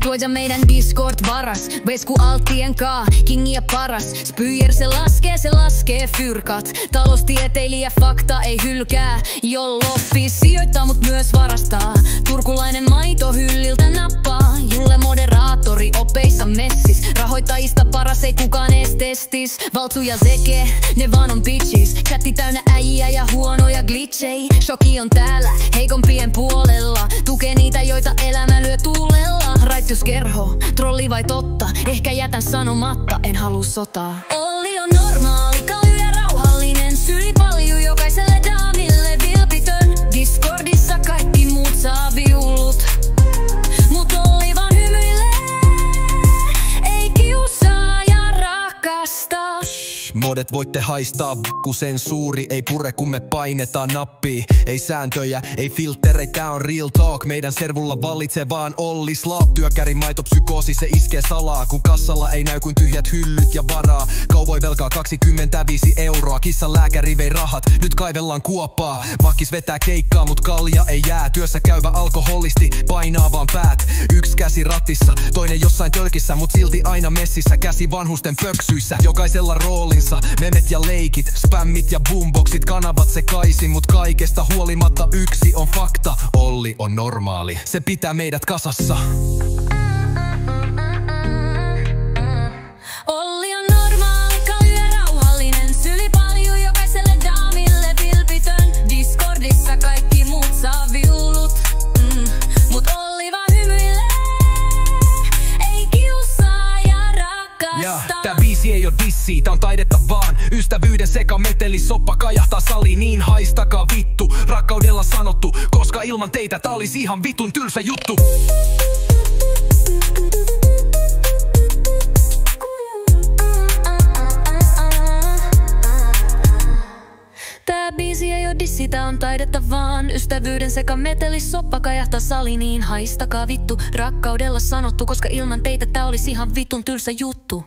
Tuoja meidän Discord varas, vesku altien kaa, kingi ja paras. Spyjer se laskee fyrkat. Taloustieteilijä fakta ei hylkää. Jollofi sijoittaa mut myös varastaa. Turkulainen maito hylliltä nappaa. Julle moderaattori opeissa messis. Rahoittajista paras ei kukaan ees testis. Valtsu ja Zeke, ne vaan on bitches. Chatti täynnä äijä ja huonoja glitchei. Shoki on täällä, heikompien puolella. Tukee niitä, joita elämä lyö tuulella. Raittiuskerho, trolli vai totta? Ehkä jätän sanomatta, en halua sotaa. Olli on normaali, kalju ja rauhallinen. Syli palju jokaiselle daamille vilpitön. Discordissa kaikki muut saa viulut. Mut Olli vaan hymyilee, ei kiusaa ja rakasta. Modet voitte haistaa, ku sensuuri ei pure kun me painetaan nappia. Ei sääntöjä, ei filttereitä, tää on real talk. Meidän servulla vallitsee vaan Olli Slaap. Työkärin maitopsykoosi, se iskee salaa. Kun kassalla ei näy kuin tyhjät hyllyt ja varaa. Kauvoi velkaa 25 euroa, kissan lääkäri vei rahat, nyt kaivellaan kuoppaa. Makkis vetää keikkaa, mut kalja ei jää. Työssä käyvä alkoholisti painaa vaan päät. Yksi käsi ratissa, toinen jossain tölkissä, mut silti aina messissä. Käsi vanhusten pöksyissä, jokaisella roolin. Memet ja leikit, spämmit ja boomboxit, kanavat sekaisin, mut kaikesta huolimatta yksi on fakta. Olli on normaali, se pitää meidät kasassa. Olli on normaali, kalju ja rauhallinen. Syli palju jokaiselle daamille vilpitön. Discordissa kaikki muut saa viulut. Mut Olli vaan hymyilee, ei kiusaa ja rakasta. Tää biisi ei oo dissi, tää on taidetta vaan. Ystävyyden sekameteli, soppa kajahtaa sali. Niin haistakaa vittu, rakkaudella sanottu. Koska ilman teitä tää olis ihan vitun tylsä juttu. Tää biisi ei oo dissi, tää on taidetta vaan. Ystävyyden sekameteli, soppa kajahtaa sali. Niin haistakaa vittu, rakkaudella sanottu. Koska ilman teitä tää olis ihan vitun tylsä juttu.